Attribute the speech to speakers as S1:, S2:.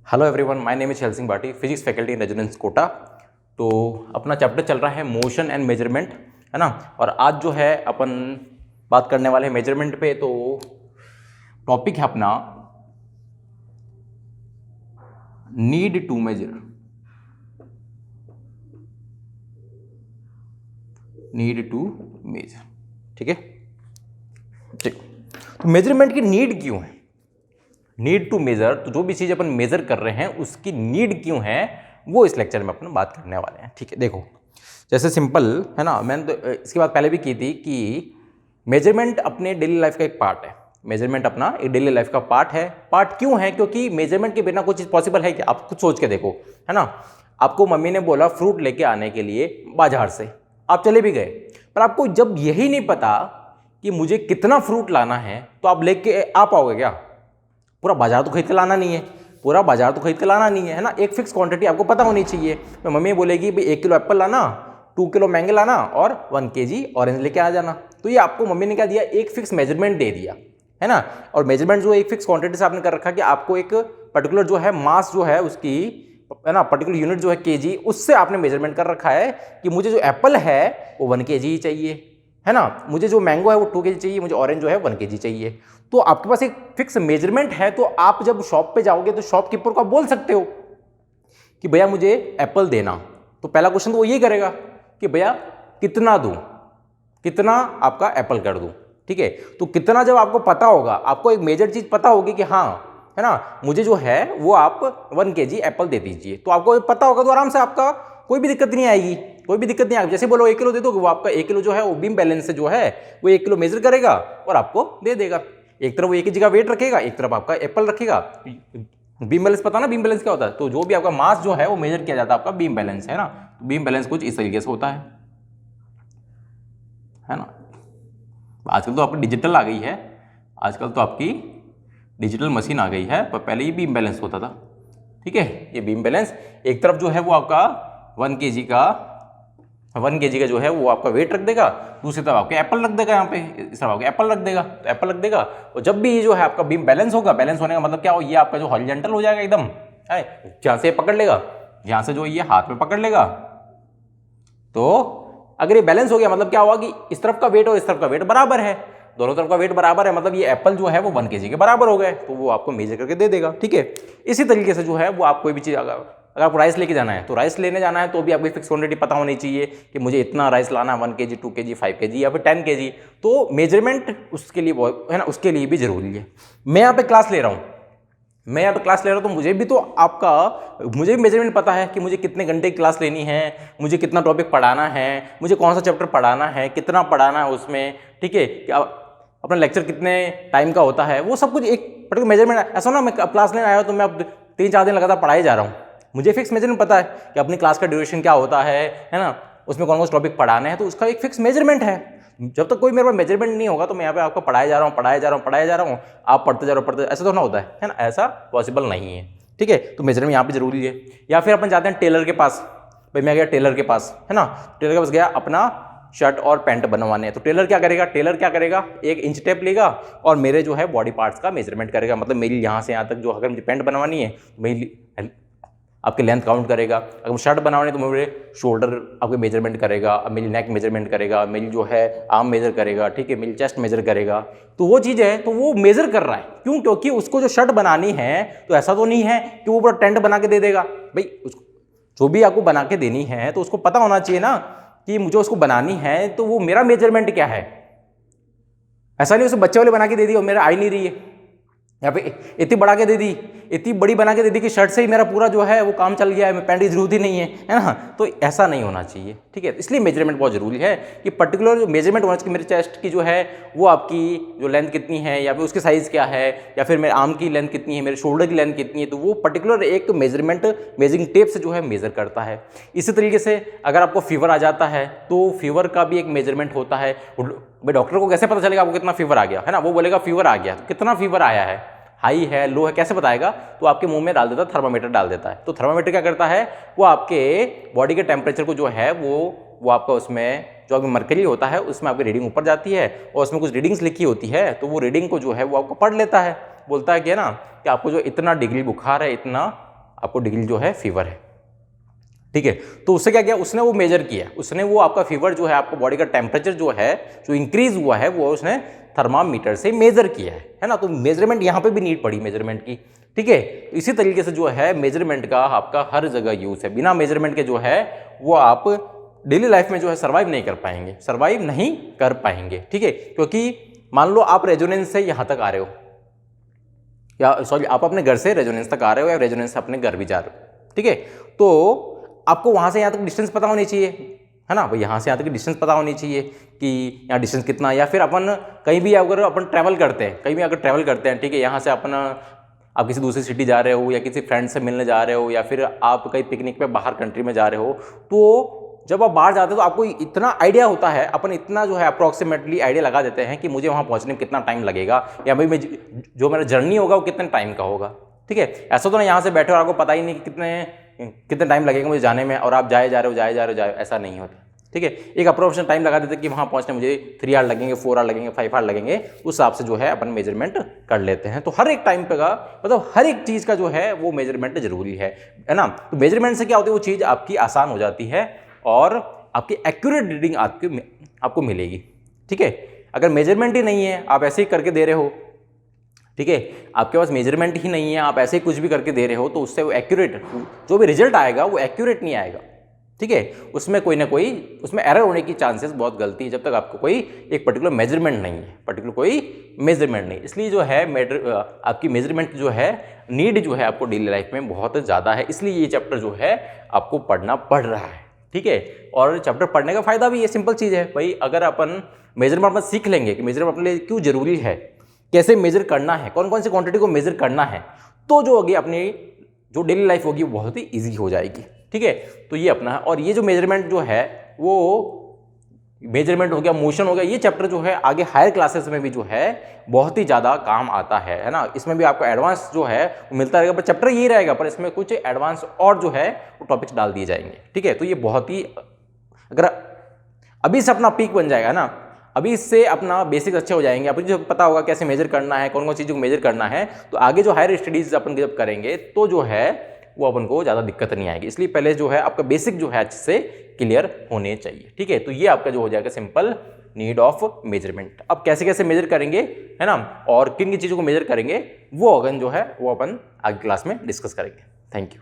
S1: Hello everyone, my name is Shail Singh Bhati, physics faculty in residence Kota. तो अपना chapter चल रहा है मोशन एंड मेजरमेंट, है ना। और आज जो है अपन बात करने वाले हैं मेजरमेंट पे। तो टॉपिक है अपना need to measure. Need to measure, ठीक है। ठीक, तो मेजरमेंट की नीड क्यों है? नीड टू मेजर, तो जो भी चीज़ अपन मेजर कर रहे हैं उसकी नीड क्यों है, वो इस लेक्चर में अपन बात करने वाले हैं, ठीक है। देखो, जैसे सिंपल है ना, मैंने तो इसके बाद पहले भी की थी कि मेजरमेंट अपने डेली लाइफ का एक पार्ट है। मेजरमेंट अपना एक डेली लाइफ का पार्ट है। पार्ट क्यों है? क्योंकि मेजरमेंट के बिना कोई चीज़ पॉसिबल है कि आप खुद सोच के देखो, है ना। आपको मम्मी ने बोला फ्रूट लेके आने के लिए बाजार से, आप चले भी गए, पर आपको जब यही नहीं पता कि मुझे कितना फ्रूट लाना है, तो आप लेके आ पाओगे क्या? पूरा बाजार तो खरीद के लाना नहीं है, पूरा बाजार तो खरीद के लाना नहीं है, है ना। एक फिक्स क्वांटिटी आपको पता होनी चाहिए। तो मम्मी बोलेगी भाई 1 किलो एप्पल लाना, 2 किलो मैंगो लाना और 1 kg ऑरेंज लेके आ जाना। तो ये आपको मम्मी ने क्या दिया? एक फिक्स मेजरमेंट दे दिया, है ना। और मेजरमेंट जो एक फिक्स क्वांटिटी से आपने कर रखा कि आपको एक पर्टिकुलर जो है मास जो है उसकी, है ना, पर्टिकुलर यूनिट जो है केजी, उससे आपने मेजरमेंट कर रखा है कि मुझे जो एप्पल है वो 1 kg ही चाहिए, है ना। मुझे जो मैंगो है वो 2 kg चाहिए, मुझे ऑरेंज जो है 1 kg चाहिए। तो आपके पास एक फिक्स मेजरमेंट है। तो आप जब शॉप पे जाओगे तो शॉपकीपर को आप बोल सकते हो कि भैया मुझे एप्पल देना। तो पहला क्वेश्चन तो वो यही करेगा कि भैया कितना दूं, कितना आपका एप्पल कर दूं, ठीक है। तो कितना जब आपको पता होगा, आपको एक मेजर चीज पता होगी कि हाँ, है ना, मुझे जो है वो आप 1 kg एप्पल दे दीजिए, तो आपको पता होगा, तो आराम से आपका कोई भी दिक्कत नहीं आएगी, कोई भी दिक्कत नहीं आएगी। जैसे बोलो 1 किलो दे दो, वो आपका 1 किलो जो है वो बीम बैलेंस से जो है वो 1 किलो मेजर करेगा और आपको दे देगा। एक तरफ वो 1 kg का वेट रखेगा, एक तरफ आपका एप्पल रखेगा। बीम बैलेंस पता ना, बीम बैलेंस क्या होता है? तो जो भी आपका मास जो है वो मेजर किया जाता है, आपका बीम बैलेंस, है ना। बीम बैलेंस कुछ इस तरीके से होता है ना। आजकल तो आपकी डिजिटल आ गई है, आजकल तो आपकी डिजिटल मशीन आ गई है, पर पहले ये बीम बैलेंस होता था, ठीक है। ये बीम बैलेंस एक तरफ जो है वो आपका 1 kg का जो है वो आपका वेट रख देगा, दूसरी तरफ आपके एप्पल रख देगा, यहाँ पे इस तरफ आपके एप्पल रख देगा, तो एप्पल रख देगा। और जब भी ये जो है आपका बीम बैलेंस होगा, बैलेंस होने का मतलब क्या हो, ये आपका जो हॉरिजॉन्टल हो जाएगा एकदम, है, जहाँ से पकड़ लेगा, यहाँ से जो ये हाथ में पकड़ लेगा। तो अगर ये बैलेंस हो गया मतलब क्या हुआ कि इस तरफ का वेट और इस तरफ का वेट बराबर है, दोनों तरफ का वेट बराबर है, मतलब ये एप्पल जो है वो 1 kg के बराबर हो गए, तो वो आपको मेजर करके दे देगा, ठीक है। इसी तरीके से जो है वो आप कोई भी चीज़, अगर आपको राइस लेके जाना है तो राइस लेने जाना है तो भी आपको फिक्स क्वांटिटी पता होनी चाहिए कि मुझे इतना राइस लाना है, 1 kg, 2 kg, 5 kg या फिर 10 kg। तो मेजरमेंट उसके लिए बहुत, है ना, उसके लिए भी जरूरी है। मैं यहाँ पे क्लास ले रहा हूँ, तो मुझे भी तो मुझे भी मेजरमेंट पता है कि मुझे कितने घंटे की क्लास लेनी है, मुझे कितना टॉपिक पढ़ाना है, मुझे कौन सा चैप्टर पढ़ाना है, कितना पढ़ाना है उसमें, ठीक है। अपना लेक्चर कितने टाइम का होता है, वो सब कुछ एक पर्टिकुलर मेजरमेंट है। ऐसा ना मैं क्लास लेने आया हूँ तो मैं अब 3-4 दिन लगातार पढ़ाई जा रहा हूँ, मुझे फिक्स मेजरमेंट पता है कि अपनी क्लास का ड्यूरेशन क्या होता है ना, उसमें कौन कौन से टॉपिक पढ़ाने हैं, तो उसका एक फिक्स मेजरमेंट है। जब तक कोई मेरे पास मेजरमेंट नहीं होगा तो मैं यहाँ पे आपको पढ़ाया जा रहा हूँ, आप पढ़ते जा रहे हो, ऐसा तो ना होता है ना, ऐसा पॉसिबल नहीं है, ठीक है। तो मेजरमेंट यहाँ पे जरूरी है। या फिर अपन जाते हैं टेलर के पास, भाई मैं गया टेलर के पास, है ना, टेलर के पास गया अपना शर्ट और पैंट बनवाने हैं, तो टेलर क्या करेगा, एक इंच टेप लेगा और मेरे जो है बॉडी पार्ट्स का मेजरमेंट करेगा, मतलब मेरी यहाँ से यहाँ तक जो, अगर मुझे पैंट बनवानी है मेरी आपके लेंथ काउंट करेगा, अगर शर्ट बनाने तो मेरे शोल्डर आपके मेजरमेंट करेगा, मेरी नेक मेजरमेंट करेगा, मेरी जो है आर्म मेजर करेगा, ठीक है, मेरी चेस्ट मेजर करेगा। तो वो चीज़ है, तो वो मेजर कर रहा है, क्यों? क्योंकि उसको जो शर्ट बनानी है, तो ऐसा तो नहीं है कि वो पूरा टेंट बना के दे देगा। भाई उसको जो भी आपको बना के देनी है तो उसको पता होना चाहिए ना कि मुझे उसको बनानी है, तो वो मेरा मेजरमेंट क्या है। ऐसा नहीं उसे बच्चे वाले बना के दे दी और मेरा आ ही नहीं रही है, यहाँ पे इतनी बड़ा के दे दी, इतनी बड़ी बना के दे दी कि शर्ट से ही मेरा पूरा जो है वो काम चल गया है, मैं पैंट की जरूरत ही नहीं है ना। तो ऐसा नहीं होना चाहिए, ठीक है। इसलिए मेजरमेंट बहुत जरूरी है कि पर्टिकुलर जो मेजरमेंट होना चाहिए, मेरे चेस्ट की जो है वो आपकी जो लेंथ कितनी है, या फिर उसकी साइज़ क्या है, या फिर मेरे आर्म की लेंथ कितनी है, मेरे शोल्डर की लेंथ कितनी है, तो वो पर्टिकुलर एक मेजरमेंट मेजरिंग टेप से जो है मेजर करता है। इसी तरीके से अगर आपको फीवर आ जाता है तो फीवर का भी एक मेजरमेंट होता है। भाई डॉक्टर को कैसे पता चलेगा आपको कितना फीवर आ गया, है ना, वो बोलेगा फीवर आ गया, तो कितना फीवर आया है, हाई है, लो है, कैसे बताएगा? तो आपके मुंह में डाल देता है, थर्मामीटर डाल देता है। तो थर्मामीटर क्या करता है, वो आपके बॉडी के टेम्परेचर को जो है वो आपका उसमें जो आपकी मरकरी होता है उसमें आपकी रीडिंग ऊपर जाती है और उसमें कुछ रीडिंग्स लिखी होती है, तो वो रीडिंग को जो है वो आपको पढ़ लेता है, बोलता है कि है ना कि आपको जो इतना डिग्री बुखार है, इतना आपको डिग्री जो है फीवर है, ठीक है। तो उससे क्या किया, उसने वो मेजर किया, उसने वो आपका फीवर जो है, आपको बॉडी का टेम्परेचर जो है जो इंक्रीज हुआ है वो उसने थर्मामीटर से मेजर किया है ना। तो मेजरमेंट यहाँ पे भी नीड पड़ी मेजरमेंट की, ठीक है। तो इसी तरीके से जो है मेजरमेंट का आपका हर जगह यूज है। बिना मेजरमेंट के जो है वो आप डेली लाइफ में जो है सर्वाइव नहीं कर पाएंगे, सर्वाइव नहीं कर पाएंगे, ठीक है। क्योंकि मान लो आप रेजोनेंस से यहाँ तक आ रहे हो, या सॉरी आप अपने घर से रेजोनेंस तक आ रहे हो या रेजोनेंस से अपने घर भी जा रहे हो, ठीक है। तो आपको वहां से यहाँ तक डिस्टेंस पता होनी चाहिए, है ना। भाई यहाँ से यहाँ तक डिस्टेंस पता होनी चाहिए कि यहाँ डिस्टेंस कितना है। या फिर अपन कहीं भी अगर अपन ट्रैवल करते हैं, कहीं भी अगर ट्रैवल करते हैं, ठीक है, यहाँ से अपन आप किसी दूसरी सिटी जा रहे हो या किसी फ्रेंड से मिलने जा रहे हो या फिर आप कहीं पिकनिक पे बाहर कंट्री में जा रहे हो, तो जब आप बाहर जाते हो तो आपको इतना आइडिया होता है, अपन इतना जो है अप्रॉक्सीमेटली आइडिया लगा देते हैं कि मुझे वहाँ पहुँचने में कितना टाइम लगेगा, या भाई मैं जो मेरा जर्नी होगा वो कितने टाइम का होगा, ठीक है। ऐसा तो ना यहाँ से बैठे और आपको पता ही नहीं कि कितने टाइम लगेगा मुझे जाने में, और आप जाए जा रहे हो, ऐसा नहीं होता, ठीक है। एक अप्रोक्सीमेट टाइम लगा देते कि वहाँ पहुँचने मुझे 3 आवर लगेंगे, 4 आवर लगेंगे, 5 आवर लगेंगे, उस हिसाब से जो है अपन मेजरमेंट कर लेते हैं। तो हर एक टाइम पे का मतलब हर एक चीज़ का जो है वो मेजरमेंट जरूरी है ना। तो मेजरमेंट से क्या होती है, वो चीज़ आपकी आसान हो जाती है और आपकी एक्यूरेट रीडिंग आपको मिलेगी, ठीक है। अगर मेजरमेंट ही नहीं है, आप ऐसे ही करके दे रहे हो, ठीक है, आपके पास मेजरमेंट ही नहीं है, आप ऐसे ही कुछ भी करके दे रहे हो, तो उससे वो एक्यूरेट जो भी रिजल्ट आएगा वो एक्यूरेट नहीं आएगा, ठीक है। उसमें कोई ना कोई उसमें एरर होने की चांसेस बहुत गलती है, जब तक आपको कोई एक पर्टिकुलर मेजरमेंट नहीं है, कोई मेजरमेंट नहीं। इसलिए जो है आपकी मेजरमेंट जो है नीड जो है आपको डेली लाइफ में बहुत ज़्यादा है, इसलिए ये चैप्टर जो है आपको पढ़ना पड़ रहा है, ठीक है। और चैप्टर पढ़ने का फायदा भी ये सिंपल चीज़ है भाई, अगर अपन मेजरमेंट में सीख लेंगे कि मेजरमेंट अपने लिए क्यों जरूरी है, कैसे मेजर करना है, कौन कौन सी क्वांटिटी को मेजर करना है, तो जो होगी अपनी जो डेली लाइफ होगी वो बहुत ही ईजी हो जाएगी, ठीक है। तो ये अपना है। और ये जो मेजरमेंट जो है वो मेजरमेंट हो गया, मोशन हो गया, ये चैप्टर जो है आगे हायर क्लासेस में भी जो है बहुत ही ज़्यादा काम आता है ना। इसमें भी आपको एडवांस जो है वो मिलता रहेगा, पर चैप्टर यही रहेगा, पर इसमें कुछ एडवांस और जो है वो टॉपिक्स डाल दिए जाएंगे, ठीक है। तो ये बहुत ही, अगर अभी से अपना पीक बन जाएगा ना, अभी इससे अपना बेसिक अच्छे हो जाएंगे, आपको जो पता होगा कैसे मेजर करना है, कौन कौन चीज़ों को मेजर करना है, तो आगे जो हायर स्टडीज अपन जब करेंगे तो जो है वो अपन को ज़्यादा दिक्कत नहीं आएगी। इसलिए पहले जो है आपका बेसिक जो है अच्छे से क्लियर होने चाहिए, ठीक है। तो ये आपका जो हो जाएगा सिंपल नीड ऑफ मेजरमेंट। अब कैसे कैसे मेजर करेंगे, है ना, और किन किन चीज़ों को मेजर करेंगे, वो अगन जो है वो अपन आगे क्लास में डिस्कस करेंगे। Thank you.